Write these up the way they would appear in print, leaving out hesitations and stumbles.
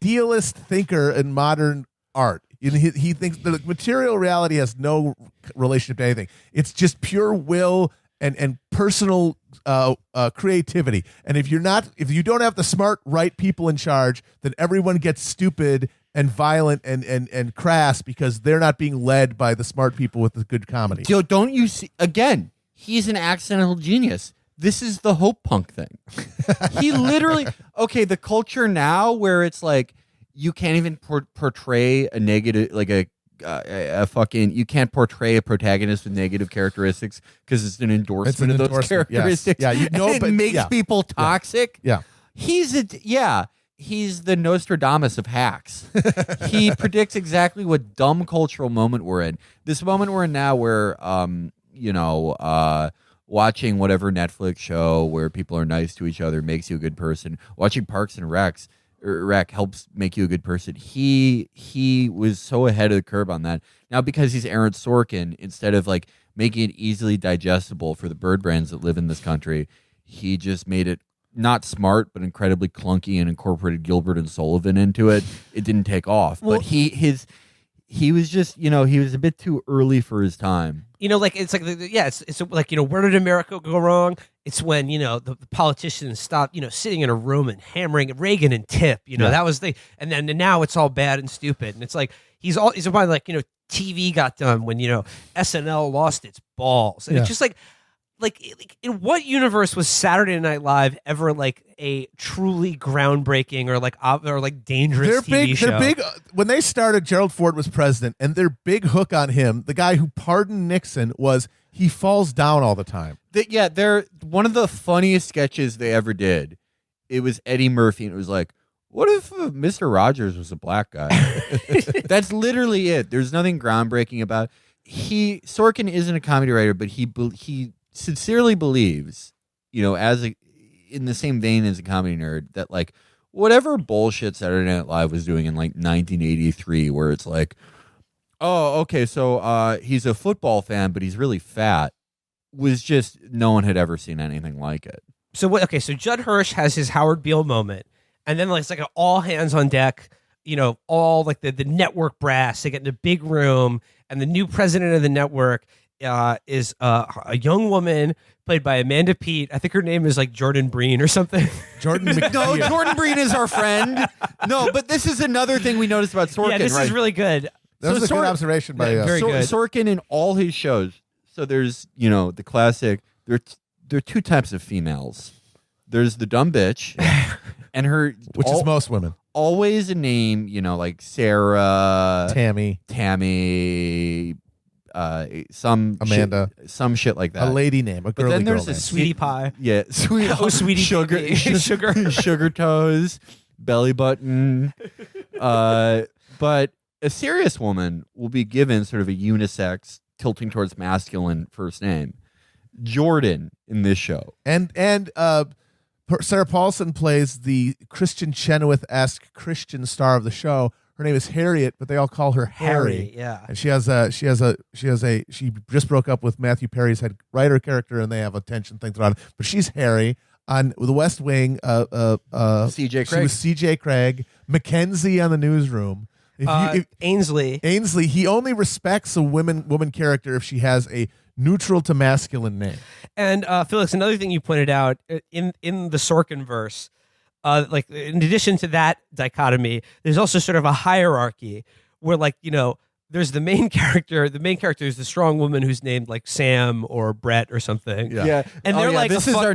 idealist thinker in modern art. He thinks the material reality has no relationship to anything. It's just pure will and personal creativity. And if you don't have the smart, right people in charge, then everyone gets stupid and violent and crass because they're not being led by the smart people with the good comedy. Yo, don't you see? Again, he's an accidental genius. This is the hope punk thing. He literally, okay, the culture now where it's like you can't even portray a negative, like a fucking, you can't portray a protagonist with negative characteristics because it's an endorsement of those characteristics. Yes. Yeah, it makes people toxic. Yeah. He's the Nostradamus of hacks. He predicts exactly what dumb cultural moment we're in. This moment we're in now where, watching whatever Netflix show where people are nice to each other makes you a good person. Watching Parks and Rec helps make you a good person. He was so ahead of the curve on that. Now, because he's Aaron Sorkin, instead of like making it easily digestible for the bird brands that live in this country, he just made it not smart, but incredibly clunky and incorporated Gilbert and Sullivan into it. It didn't take off. Well, but he was just, he was a bit too early for his time. It's like, where did America go wrong? It's when, the politicians stopped, sitting in a room and hammering Reagan and Tip, that was and then now it's all bad and stupid. And it's like, he's about like, TV got done when, SNL lost its balls. And it's just like in what universe was Saturday Night Live ever like a truly groundbreaking or like dangerous TV show? They're big. When they started, Gerald Ford was president, and their big hook on him, the guy who pardoned Nixon, was he falls down all the time. They're one of the funniest sketches they ever did. It was Eddie Murphy, and it was like, what if Mr. Rogers was a black guy? That's literally it. There's nothing groundbreaking about it. Sorkin isn't a comedy writer, but he sincerely believes, in the same vein as a comedy nerd, that like whatever bullshit Saturday Night Live was doing in like 1983, where it's like, oh, okay, so he's a football fan, but he's really fat, was just no one had ever seen anything like it. So what? Okay, so Judd Hirsch has his Howard Beale moment, and then it's like an all hands on deck. All like the network brass. They get in a big room, and the new president of the network is a young woman played by Amanda Peet. I think her name is like Jordan Breen or something. Jordan No, Jordan Breen is our friend. No, but this is another thing we noticed about Sorkin. Yeah, this is really good. That was a good observation by very good. Sorkin in all his shows. So there's, the classic, there are two types of females. There's the dumb bitch and her... Which is most women. Always a name, like Sarah... Tammy... Amanda, some shit like that. A lady name, a girly girl. But then there's a Sweetie Pie. Yeah, Sweetie sugar toes, belly button. But a serious woman will be given sort of a unisex, tilting towards masculine first name. Jordan in this show, and Sarah Paulson plays the Christian Chenoweth-esque Christian star of the show. Her name is Harriet, but they all call her Harry. Yeah, and she just broke up with Matthew Perry's head writer character, and they have a tension thing throughout it. But she's Harry on The West Wing. C.J. Craig. She was C.J. Craig. Mackenzie on The Newsroom. Ainsley. He only respects a woman character if she has a neutral to masculine name. And Felix, another thing you pointed out in the Sorkin verse. Like in addition to that dichotomy, there's also sort of a hierarchy where there's the main character. The main character is the strong woman who's named like Sam or Brett or something. Yeah. And they're like, this is our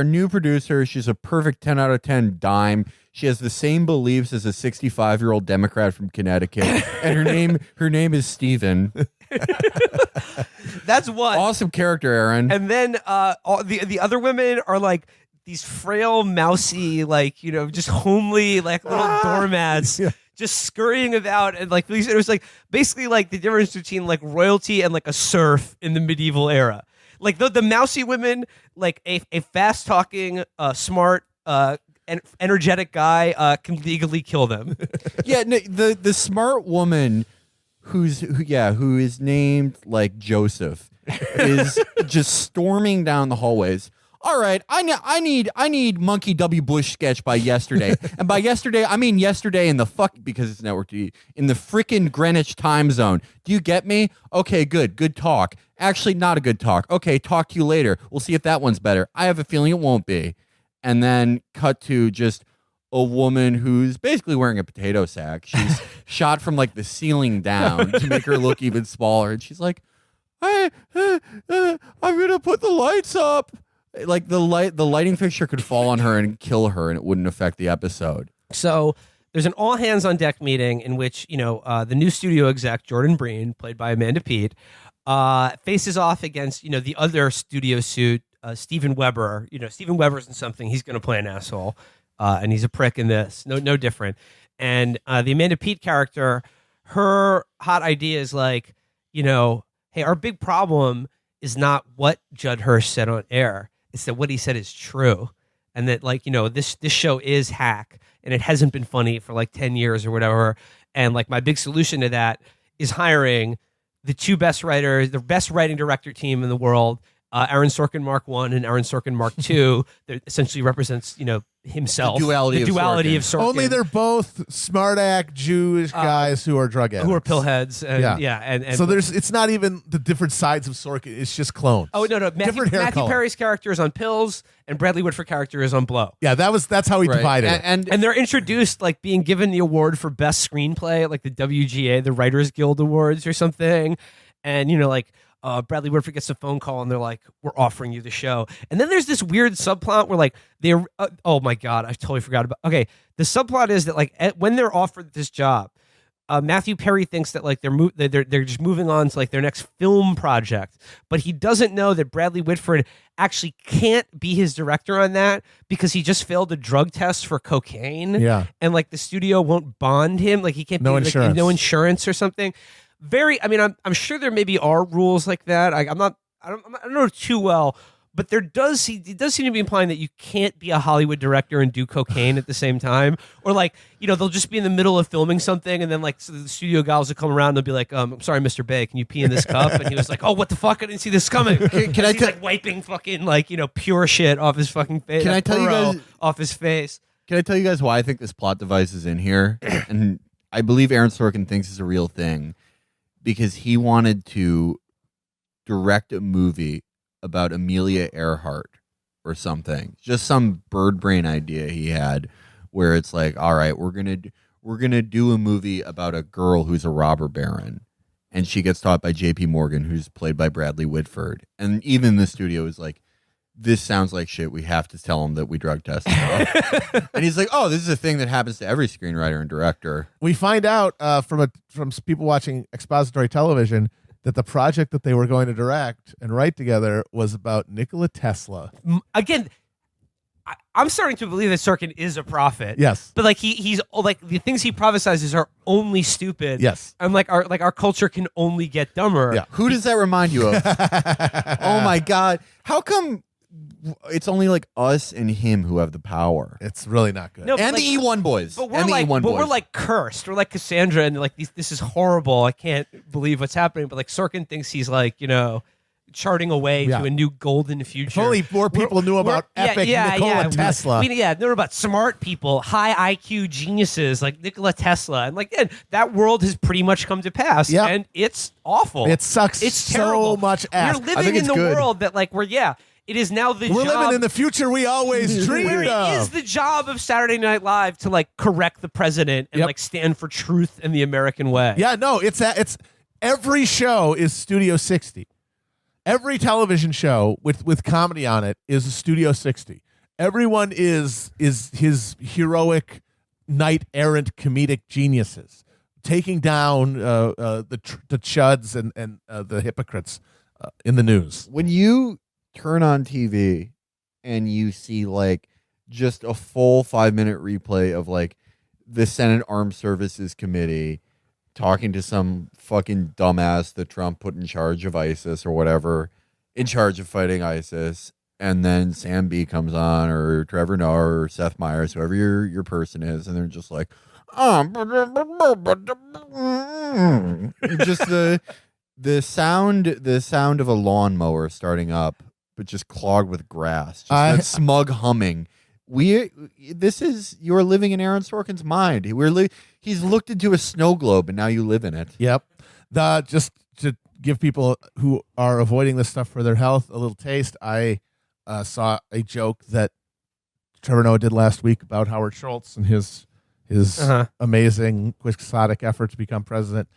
new producer. She's a perfect 10 out of 10 dime. She has the same beliefs as a 65-year-old Democrat from Connecticut, and her name is Steven. That's one awesome character, Aaron. And then the other women are like these frail, mousy, just homely, little doormats, just scurrying about, and it was basically the difference between royalty and a serf in the medieval era. The mousy women, a fast talking, smart, and energetic guy can legally kill them. Yeah, no, the smart woman who is named Joseph is just storming down the hallways. all right, I need Monkey W. Bush sketch by yesterday. And by yesterday, I mean yesterday in the because it's network TV, in the frickin' Greenwich time zone. Do you get me? Okay, good talk. Actually, not a good talk. Okay, talk to you later. We'll see if that one's better. I have a feeling it won't be. And then cut to just a woman who's basically wearing a potato sack. She's shot from like the ceiling down to make her look even smaller. And she's like, I'm gonna put the lights up. Like the lighting fixture could fall on her and kill her, and it wouldn't affect the episode. So there's an all hands on deck meeting in which the new studio exec Jordan Breen, played by Amanda Peet, faces off against the other studio suit Steven Weber. Steven Weber's in something. He's gonna play an asshole, and he's a prick in this. No different. And the Amanda Peet character, her hot idea is like, hey, our big problem is not what Judd Hirsch said on air. It's that what he said is true. And that, this show is hack, and it hasn't been funny for like 10 years or whatever. And like my big solution to that is hiring the two best writers, the best writing director team in the world, Aaron Sorkin Mark I and Aaron Sorkin Mark II. That essentially represents, himself. The duality of Sorkin. Only they're both smart-act Jewish guys who are drug addicts. Who are pillheads. And, and so it's not even the different sides of Sorkin. It's just clones. Oh, no. Matthew Perry's character is on pills, and Bradley Whitford character is on blow. Yeah, that's how he divided it. And they're introduced like being given the award for best screenplay at like the WGA, the Writers Guild Awards or something. And, Bradley Whitford gets a phone call and they're like, we're offering you the show. And then there's this weird subplot where like they're, oh my God, I totally forgot about. Okay. The subplot is that like when they're offered this job, Matthew Perry thinks that like they're just moving on to like their next film project, but he doesn't know that Bradley Whitford actually can't be his director on that because he just failed a drug test for cocaine. Yeah. And like the studio won't bond him. Like he can't no be insurance. Like, no insurance or something. I'm sure there maybe are rules like that. I don't know too well, but it does seem to be implying that you can't be a Hollywood director and do cocaine at the same time. Or like, they'll just be in the middle of filming something and then like so the studio guys will come around and they'll be like, I'm sorry, Mr. Bay, can you pee in this cup? And he was like, oh, what the fuck? I didn't see this coming. Can I he's like wiping fucking like, pure shit off his fucking face. Can I tell you guys off his face? Can I tell you guys why I think this plot device is in here? And I believe Aaron Sorkin thinks it's a real thing. Because he wanted to direct a movie about Amelia Earhart or something, just some bird brain idea he had, where it's like, all right, we're gonna do a movie about a girl who's a robber baron, and she gets taught by J.P. Morgan, who's played by Bradley Whitford, and even the studio is like, this sounds like shit. We have to tell him that we drug tested him. And he's like, oh, this is a thing that happens to every screenwriter and director. We find out from people watching expository television that the project that they were going to direct and write together was about Nikola Tesla. Again, I'm starting to believe that Sorkin is a prophet. Yes. But like he's like the things he prophesizes are only stupid. Yes. And like our culture can only get dumber. Yeah. Who does that remind you of? Oh my God. How come it's only like us and him who have the power? It's really not good. No, and like, the E1 boys. But we're like cursed. We're like Cassandra, and like this is horrible. I can't believe what's happening. But like Sorkin thinks he's like charting a way to a new golden future. If only more people knew about epic Nikola Tesla. Knew about smart people, high IQ geniuses like Nikola Tesla, and like that world has pretty much come to pass. Yep. And it's awful. It sucks. It's so terrible. much ass. We're living in the world that like it is now the We're job. living in the future we always dreamed Where it of. is the job of Saturday Night Live to like correct the president and like stand for truth and the American way. Yeah, no, it's every show is Studio 60. Every television show with comedy on it is a Studio 60. Everyone is his heroic knight errant comedic geniuses, taking down the chuds and the hypocrites in the news. When you turn on TV and you see like just a full 5-minute replay of like the Senate Armed Services Committee talking to some fucking dumbass that Trump put in charge of ISIS or whatever, in charge of fighting ISIS, and then Sam B comes on or Trevor Noah or Seth Meyers, whoever your person is, and they're just like, just the sound of a lawnmower starting up but just clogged with grass. Just that smug humming. You're living in Aaron Sorkin's mind. He's looked into a snow globe, and now you live in it. Yep. Just to give people who are avoiding this stuff for their health a little taste, I saw a joke that Trevor Noah did last week about Howard Schultz and his amazing quixotic effort to become president.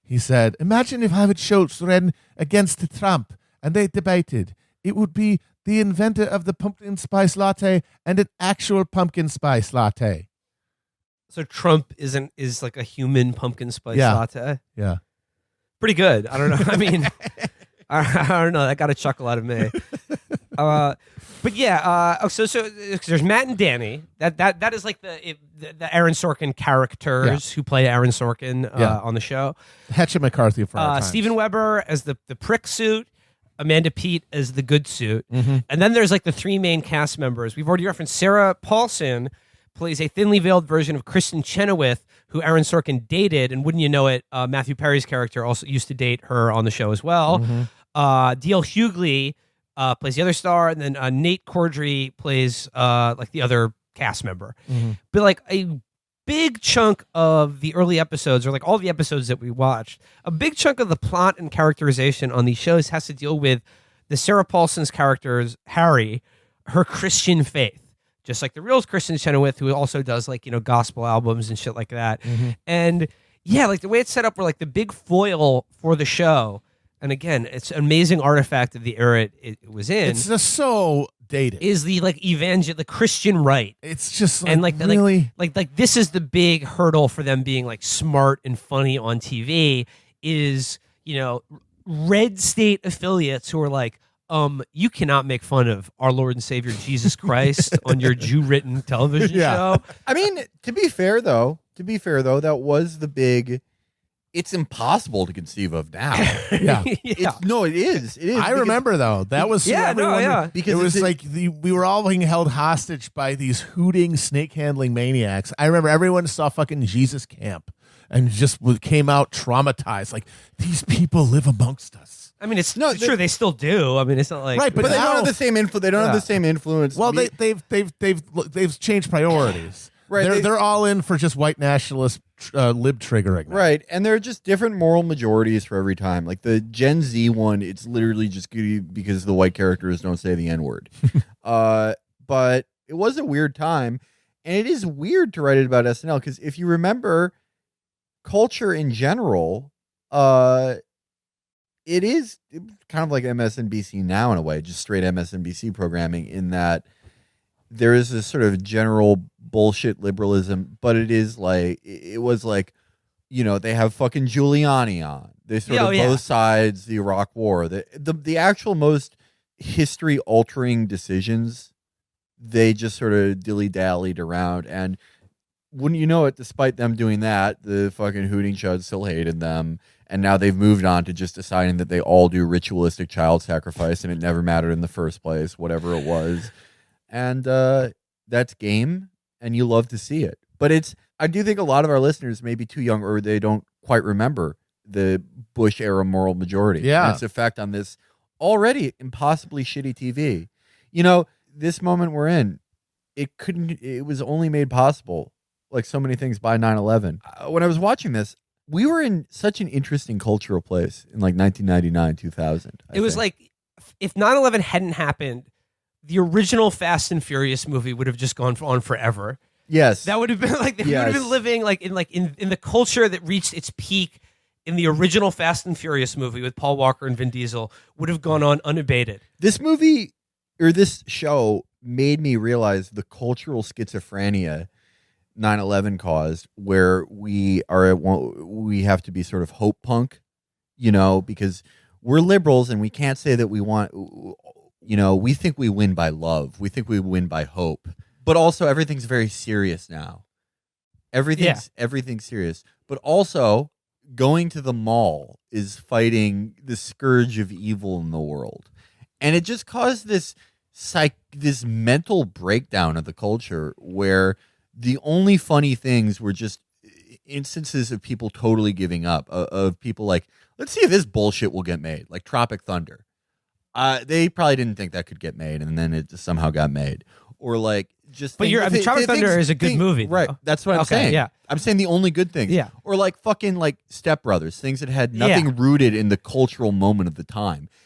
He said, "Imagine if Howard Schultz ran against Trump and they debated. It would be the inventor of the pumpkin spice latte and an actual pumpkin spice latte." So Trump is like a human pumpkin spice latte. Yeah. Pretty good. I don't know. I mean, I don't know. That got a chuckle out of me. But yeah. So there's Matt and Danny. That is like the Aaron Sorkin characters who play Aaron Sorkin on the show. Hetch and McCarthy for our times. Stephen Weber as the prick suit. Amanda Peet as the good suit. Mm-hmm. And then there's like the three main cast members. We've already referenced Sarah Paulson plays a thinly veiled version of Kristen Chenoweth, who Aaron Sorkin dated, and wouldn't you know it, Matthew Perry's character also used to date her on the show as well. Mm-hmm. D.L. Hughley plays the other star, and then Nate Cordry plays like the other cast member. Mm-hmm. But like a big chunk of the early episodes, or like all the episodes that we watched, a big chunk of the plot and characterization on these shows has to deal with the Sarah Paulson's character's Harry, her Christian faith. Just like the real Kristen Chenoweth, who also does like, gospel albums and shit like that. Mm-hmm. And yeah, like the way it's set up, where like the big foil for the show, and again, it's an amazing artifact of the era it was in. It's just so dated. Is the like the Christian right? It's just like, and like really like this is the big hurdle for them being like smart and funny on TV. Is red state affiliates who are like, you cannot make fun of our Lord and Savior Jesus Christ on your Jew-written television show. I mean, to be fair though, that was the big. It's impossible to conceive of now. Yeah. It is. I remember though. That was because it was like we were all being held hostage by these hooting, snake handling maniacs. I remember everyone saw fucking Jesus Camp and just came out traumatized. Like, these people live amongst us. I mean, it's true. They still do. I mean, it's not like right, but they don't have the same influence. They don't have the same influence. Well, they've changed priorities. Right, they're all in for just white nationalist lib triggering. Right, and there are just different moral majorities for every time. Like the Gen Z one, it's literally just because the white characters don't say the N-word. But it was a weird time, and it is weird to write it about SNL because if you remember, culture in general, it is kind of like MSNBC now in a way, just straight MSNBC programming in that there is this sort of general bullshit liberalism, but it was like, they have fucking Giuliani on. They sort of both sides, the Iraq War, the actual most history altering decisions, they just sort of dilly-dallied around. And wouldn't you know it, despite them doing that, the fucking hooting chuds still hated them. And now they've moved on to just deciding that they all do ritualistic child sacrifice and it never mattered in the first place, whatever it was. And that's game, and you love to see it. But I do think a lot of our listeners may be too young, or they don't quite remember the Bush era moral majority. Yeah. And its effect on this already impossibly shitty TV. This moment we're in, it was only made possible, like so many things, by 9/11. When I was watching this, we were in such an interesting cultural place in like 1999, 2000. It was like, if 9/11 hadn't happened, the original Fast and Furious movie would have just gone on forever. Yes. That would have been like, they would have been living in the culture that reached its peak in the original Fast and Furious movie with Paul Walker and Vin Diesel, would have gone on unabated. This movie, or this show, made me realize the cultural schizophrenia 9/11 caused, where we have to be sort of hope punk, because we're liberals and we can't say that we want, we think we win by love. We think we win by hope. But also everything's very serious now. Everything's serious. But also going to the mall is fighting the scourge of evil in the world. And it just caused this mental breakdown of the culture where the only funny things were just instances of people totally giving up, of people like, let's see if this bullshit will get made, like Tropic Thunder. They probably didn't think that could get made, and then it just somehow got made. Or like just. But Tropic Thunder is a good movie, right? though. That's what I'm Okay, saying. yeah. I'm saying the only good things. Yeah. Or like fucking like Step Brothers, things that had nothing Yeah. rooted in the cultural moment of the time.